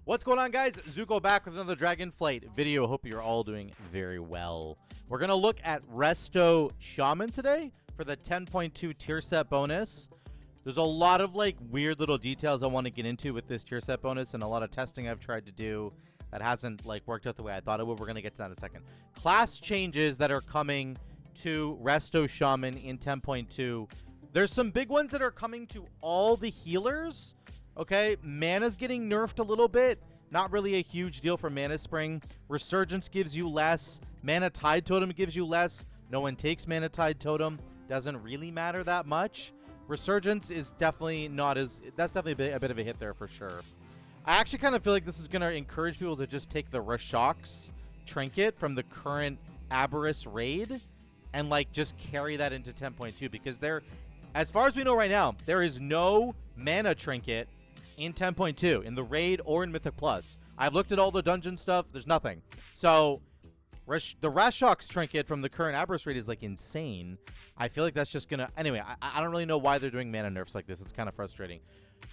What's going on, guys? Zuko back with another Dragonflight video. Hope you're all doing very well. We're going to look at Resto Shaman today for the 10.2 tier set bonus. There's a lot of like weird little details I want to get into with this tier set bonus and a lot of testing I've tried to do that hasn't like worked out the way I thought it would. We're going to get to that in a second. Class changes that are coming to Resto Shaman in 10.2. There's some big ones that are coming to all the healers. Okay, Mana's getting nerfed a little bit. Not really a huge deal for Mana Spring. Resurgence gives you less. Mana Tide Totem gives you less. No one takes Mana Tide Totem. Doesn't really matter that much. Resurgence is definitely not as... That's definitely a bit of a hit there for sure. I actually kind of feel like this is going to encourage people to just take the Rashox trinket from the current Aberrus raid and like just carry that into 10.2 because there, as far as we know right now, there is no mana trinket in 10.2 in the raid or in Mythic Plus. I've looked at all the dungeon stuff. There's nothing. So the Rashox trinket from the current Aberrus raid is like insane. I feel like that's just gonna... Anyway, I don't really know why they're doing mana nerfs like this. It's kind of frustrating.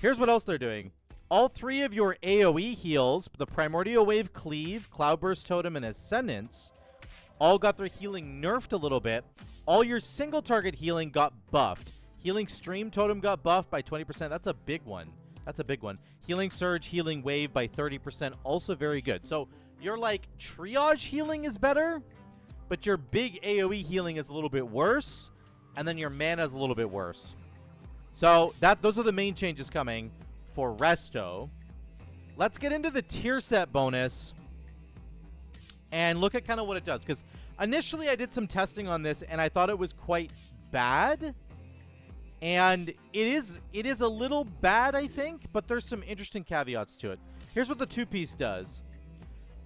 Here's what else they're doing. All three of your AoE heals, the Primordial Wave, Cleave, Cloudburst Totem, and Ascendance, all got their healing nerfed a little bit. All your single target healing got buffed. Healing Stream Totem got buffed by 20%. That's a big one. That's a big one. Healing Surge, Healing Wave by 30%. Also very good. So your like triage healing is better, but your big AoE healing is a little bit worse. And then your mana is a little bit worse. So those are the main changes coming for Resto. Let's get into the tier set bonus and look at kind of what it does. Because initially I did some testing on this and I thought it was quite bad. And it is a little bad, I think, but there's some interesting caveats to it. Here's what the two-piece does.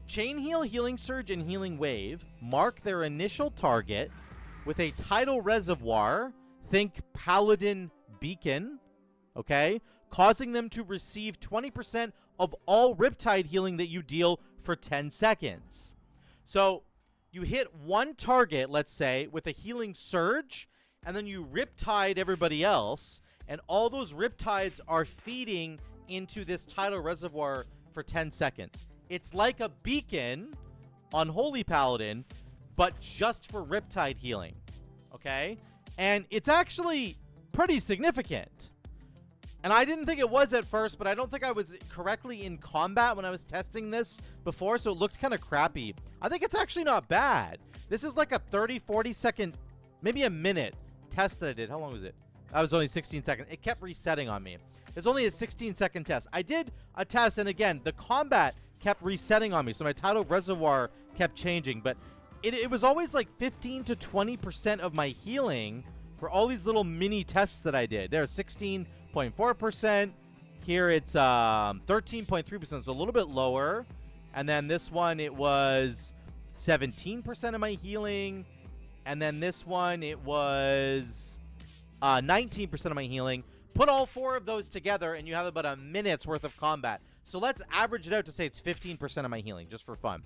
Chain Heal, Healing Surge, and Healing Wave mark their initial target with a tidal reservoir, think Paladin Beacon, okay, causing them to receive 20% of all Riptide healing that you deal for 10 seconds. So you hit one target, let's say, with a Healing Surge, and then you Riptide everybody else, and all those Riptides are feeding into this tidal reservoir for 10 seconds. It's like a beacon on Holy Paladin, but just for Riptide healing, okay? And it's actually pretty significant. And I didn't think it was at first, but I don't think I was correctly in combat when I was testing this before, so it looked kind of crappy. I think it's actually not bad. This is like a 30, 40 second, maybe a minute test that I did. How long was it? That was only 16 seconds. It kept resetting on me. It's only a 16-second test. I did a test, and again, the combat kept resetting on me, so my tidal reservoir kept changing, but it was always like 15 to 20% of my healing for all these little mini tests that I did. There's 16.4%. Here it's 13.3%, so a little bit lower. And then this one, it was 17% of my healing. And then this one, it was 19% of my healing. Put all four of those together, and you have about a minute's worth of combat. So let's average it out to say it's 15% of my healing, just for fun.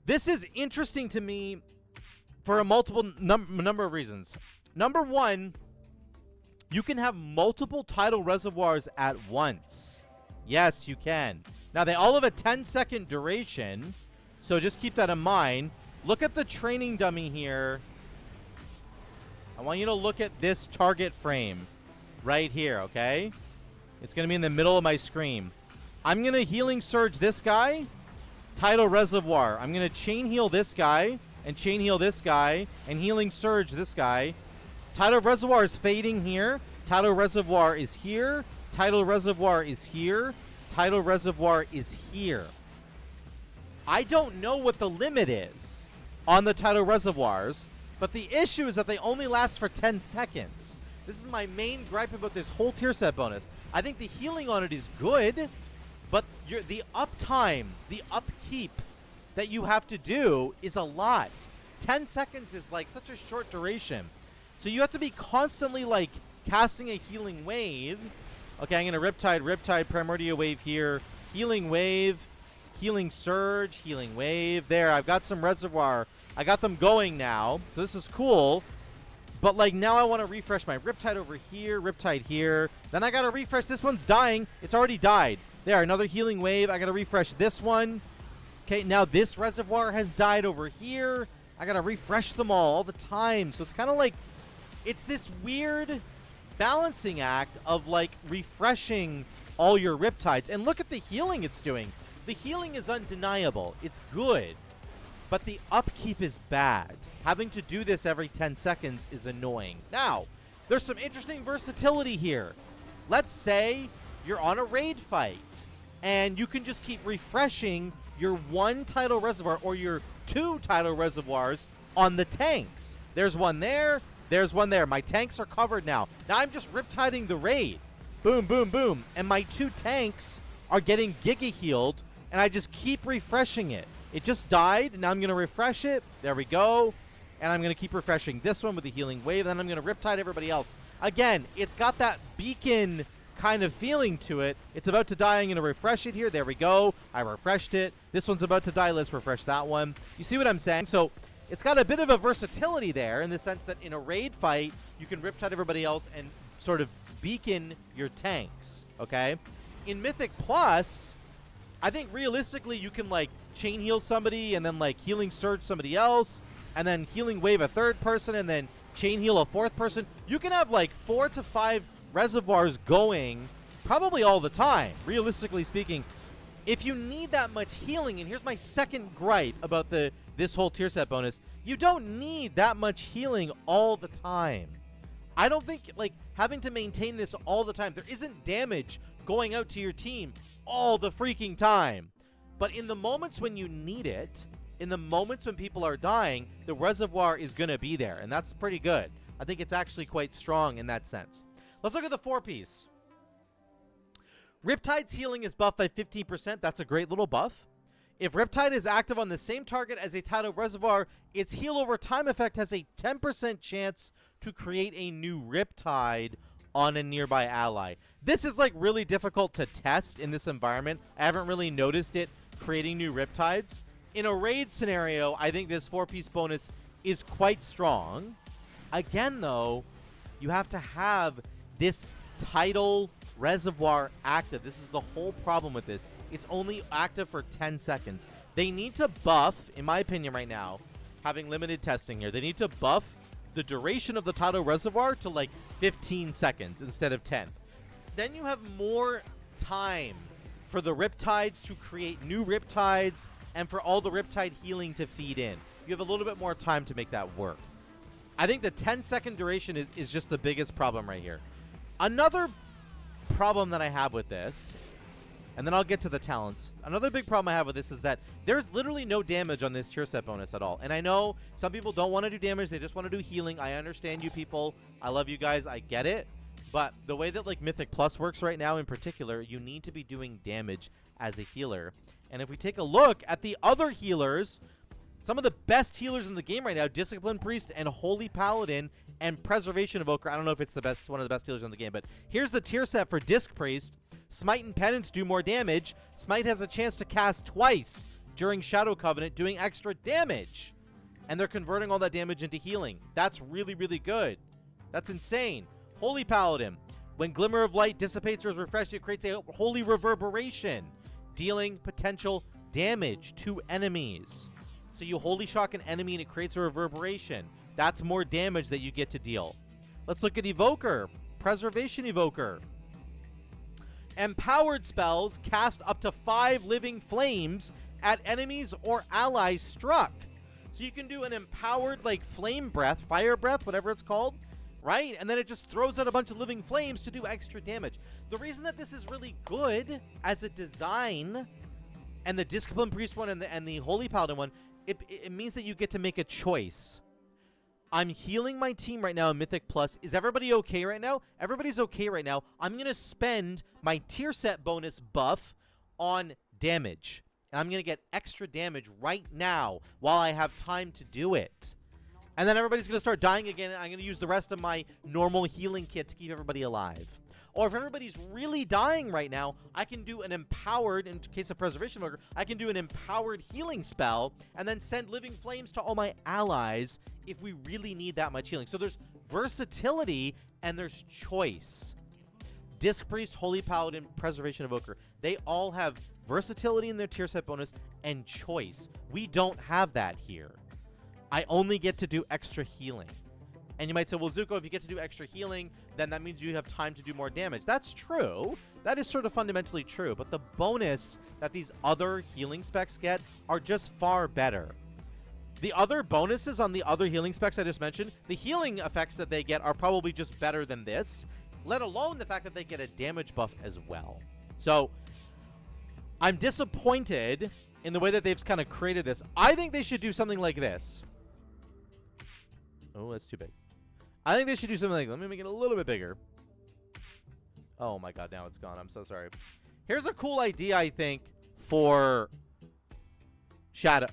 This is interesting to me for a multiple number of reasons. Number one, you can have multiple tidal reservoirs at once. Yes, you can. Now, they all have a 10-second duration, so just keep that in mind. Look at the training dummy here. I want you to look at this target frame right here, okay? It's going to be in the middle of my screen. I'm going to Healing Surge this guy, Tidal Reservoir. I'm going to Chain Heal this guy, and Chain Heal this guy, and Healing Surge this guy. Tidal Reservoir is fading here. Tidal Reservoir is here. Tidal Reservoir is here. Tidal Reservoir is here. I don't know what the limit is on the tidal reservoirs, but the issue is that they only last for 10 seconds. This is my main gripe about this whole tier set bonus. I think the healing on it is good, but the uptime, the upkeep that you have to do is a lot. 10 seconds is like such a short duration. So you have to be constantly like casting a healing wave. Okay, I'm going to Riptide, Primordial Wave here. Healing Wave, Healing Surge, Healing Wave. There, I've got some reservoir. I got them going now. So this is cool. But like now I want to refresh my Riptide over here, Riptide here. Then I got to refresh. This one's dying. It's already died. There, another healing wave. I got to refresh this one. Okay, now this reservoir has died over here. I got to refresh them all the time. So it's kind of like, it's this weird balancing act of like refreshing all your riptides. And look at the healing it's doing. The healing is undeniable. It's good. But the upkeep is bad. Having to do this every 10 seconds is annoying. Now, there's some interesting versatility here. Let's say you're on a raid fight, and you can just keep refreshing your 1 tidal reservoir or your 2 tidal reservoirs on the tanks. There's one there. There's one there. My tanks are covered now. Now I'm just riptiding the raid. Boom, boom, boom. And my 2 tanks are getting giga healed, and I just keep refreshing it. It just died, and now I'm going to refresh it. There we go. And I'm going to keep refreshing this one with the healing wave. Then I'm going to riptide everybody else. Again, it's got that beacon kind of feeling to it. It's about to die. I'm going to refresh it here. There we go. I refreshed it. This one's about to die. Let's refresh that one. You see what I'm saying? So it's got a bit of a versatility there in the sense that in a raid fight, you can riptide everybody else and sort of beacon your tanks. Okay? In Mythic Plus, I think realistically you can like chain heal somebody and then like healing surge somebody else and then healing wave a 3rd person and then chain heal a 4th person. You can have like 4 to 5 reservoirs going probably all the time, realistically speaking. If you need that much healing, and here's my second gripe about this whole tier set bonus, you don't need that much healing all the time. I don't think like having to maintain this all the time, there isn't damage going out to your team all the freaking time. But in the moments when you need it, in the moments when people are dying, the reservoir is going to be there, and that's pretty good. I think it's actually quite strong in that sense. Let's look at the 4-piece. Riptide's healing is buffed by 15%. That's a great little buff. If Riptide is active on the same target as a tidal reservoir, its heal over time effect has a 10% chance to create a new Riptide on a nearby ally. This is like really difficult to test in this environment. I haven't really noticed it creating new Riptides. In a raid scenario, I think this 4-piece bonus is quite strong. Again, though, you have to have this tidal reservoir active. This is the whole problem with this. It's only active for 10 seconds. They need to buff, in my opinion right now, having limited testing here, they need to buff the duration of the tidal reservoir to like 15 seconds instead of 10. Then you have more time for the Riptides to create new Riptides and for all the Riptide healing to feed in. You have a little bit more time to make that work. I think the 10-second duration is just the biggest problem right here. Another problem that I have with this, and then I'll get to the talents. Another big problem I have with this is that there's literally no damage on this tier set bonus at all. And I know some people don't want to do damage. They just want to do healing. I understand you people. I love you guys. I get it. But the way that like Mythic Plus works right now in particular, you need to be doing damage as a healer. And if we take a look at the other healers, some of the best healers in the game right now, Discipline Priest and Holy Paladin and Preservation Evoker. I don't know if it's the best, one of the best healers in the game, but here's the tier set for Disc Priest. Smite and Penance do more damage. Smite has a chance to cast twice during Shadow Covenant, doing extra damage. And they're converting all that damage into healing. That's really, really good. That's insane. Holy Paladin. When Glimmer of Light dissipates or is refreshed, it creates a Holy Reverberation, dealing potential damage to enemies. So you Holy Shock an enemy and it creates a reverberation. That's more damage that you get to deal. Let's look at Evoker. Preservation Evoker. Empowered spells cast up to 5 living flames at enemies or allies struck. So you can do an empowered like flame breath, fire breath, whatever it's called, right? And then it just throws out a bunch of living flames to do extra damage. The reason that this is really good as a design, and the Discipline Priest one and the Holy Paladin one, it means that you get to make a choice. I'm healing my team right now in Mythic Plus. Is everybody okay right now? Everybody's okay right now. I'm going to spend my tier set bonus buff on damage. And I'm going to get extra damage right now while I have time to do it. And then everybody's going to start dying again, and I'm going to use the rest of my normal healing kit to keep everybody alive. Or if everybody's really dying right now, I can do an empowered, in case of Preservation Evoker, I can do an empowered healing spell and then send Living Flames to all my allies if we really need that much healing. So there's versatility and there's choice. Disc Priest, Holy Paladin, Preservation Evoker. They all have versatility in their tier set bonus and choice. We don't have that here. I only get to do extra healing. And you might say, well, Zuko, if you get to do extra healing, then that means you have time to do more damage. That's true. That is sort of fundamentally true. But the bonus that these other healing specs get are just far better. The other bonuses on the other healing specs I just mentioned, the healing effects that they get are probably just better than this, let alone the fact that they get a damage buff as well. So I'm disappointed in the way that they've kind of created this. I think they should do something like this. Oh, that's too big. I think they should do something like, let me make it a little bit bigger. Oh my god, now it's gone. I'm so sorry. Here's a cool idea, I think, for Shaman.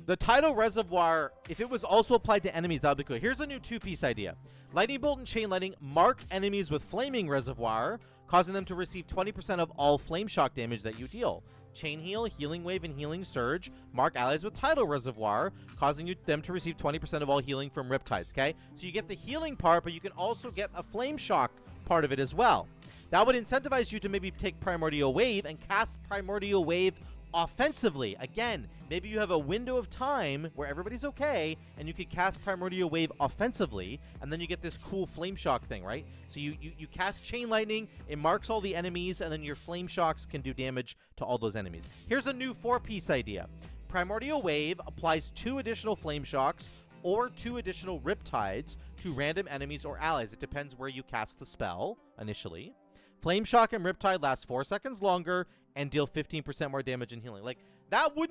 The tidal reservoir, if it was also applied to enemies, that would be cool. Here's a new two-piece idea. Lightning bolt and chain lightning mark enemies with flaming reservoir, causing them to receive 20% of all flame shock damage that you deal. Chain heal, healing wave, and healing surge mark allies with tidal reservoir, causing them to receive 20% of all healing from riptides, okay? So you get the healing part, but you can also get a flame shock part of it as well. That would incentivize you to maybe take Primordial Wave and cast Primordial Wave offensively. Again, maybe you have a window of time where everybody's okay, and you could cast Primordial Wave offensively, and then you get this cool Flame Shock thing, right? So you cast Chain Lightning, it marks all the enemies, and then your Flame Shocks can do damage to all those enemies. Here's a new 4-piece idea. Primordial Wave applies 2 additional Flame Shocks or 2 additional Riptides to random enemies or allies. It depends where you cast the spell initially. Flame Shock and Riptide last 4 seconds longer and deal 15% more damage and healing. Like, that would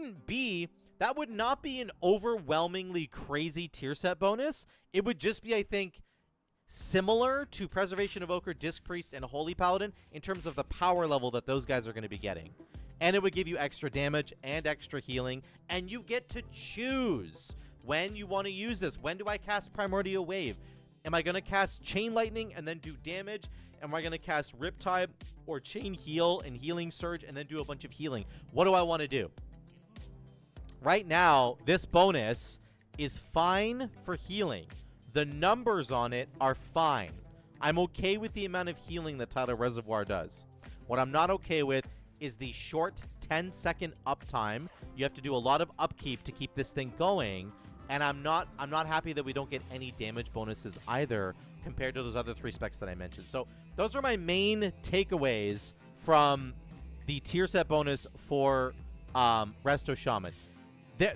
not be an overwhelmingly crazy tier set bonus. It would just be, I think, similar to Preservation Evoker, Disc Priest, and Holy Paladin in terms of the power level that those guys are going to be getting. And it would give you extra damage and extra healing, and you get to choose when you want to use this. When do I cast Primordial Wave? Am I going to cast Chain Lightning and then do damage? Am I going to cast Riptide or Chain Heal and Healing Surge and then do a bunch of healing? What do I want to do? Right now, this bonus is fine for healing. The numbers on it are fine. I'm okay with the amount of healing that Tidal Reservoir does. What I'm not okay with is the short 10-second uptime. You have to do a lot of upkeep to keep this thing going. And I'm not happy that we don't get any damage bonuses either compared to those other 3 specs that I mentioned. So those are my main takeaways from the tier set bonus for Resto Shaman.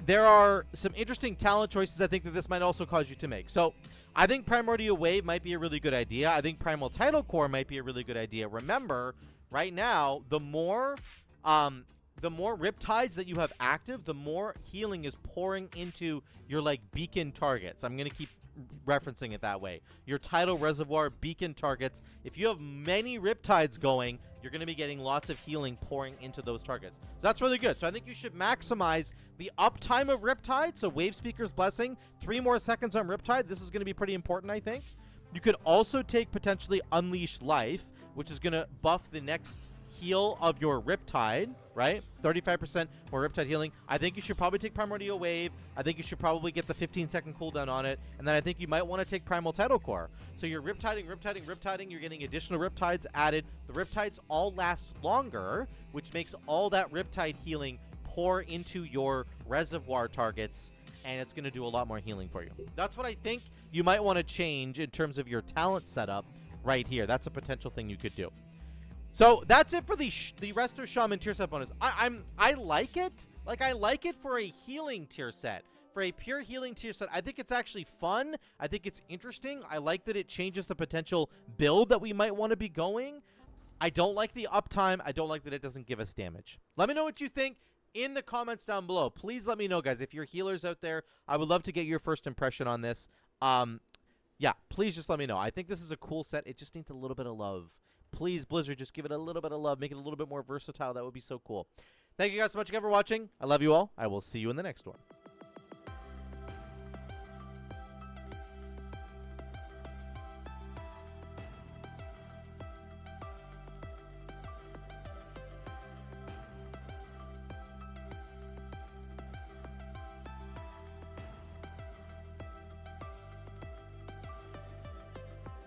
There are some interesting talent choices I think that this might also cause you to make. So I think Primordial Wave might be a really good idea. I think Primal Tidal Core might be a really good idea. Remember, right now, the more Riptides that you have active, the more healing is pouring into your, like, beacon targets. I'm going to keep referencing it that way. Your Tidal Reservoir beacon targets. If you have many Riptides going, you're going to be getting lots of healing pouring into those targets. So that's really good. So I think you should maximize the uptime of Riptide. So Wave Speaker's Blessing, 3 more seconds on Riptide. This is going to be pretty important, I think. You could also take potentially Unleash Life, which is going to buff the next heal of your Riptide, right? 35% more Riptide healing. I think you should probably take Primordial Wave. I think you should probably get the 15-second cooldown on it. And then I think you might want to take Primal Tidal Core. So you're Riptiding. You're getting additional Riptides added. The Riptides all last longer, which makes all that Riptide healing pour into your reservoir targets, and it's going to do a lot more healing for you. That's what I think you might want to change in terms of your talent setup right here. That's a potential thing you could do. So that's it for the Resto Shaman tier set bonus. I like it. Like, I like it for a healing tier set. For a pure healing tier set, I think it's actually fun. I think it's interesting. I like that it changes the potential build that we might want to be going. I don't like the uptime. I don't like that it doesn't give us damage. Let me know what you think in the comments down below. Please let me know, guys. If you're healers out there, I would love to get your first impression on this. Yeah, please just let me know. I think this is a cool set. It just needs a little bit of love. Please, Blizzard, just give it a little bit of love. Make it a little bit more versatile. That would be so cool. Thank you guys so much again for watching. I love you all. I will see you in the next one.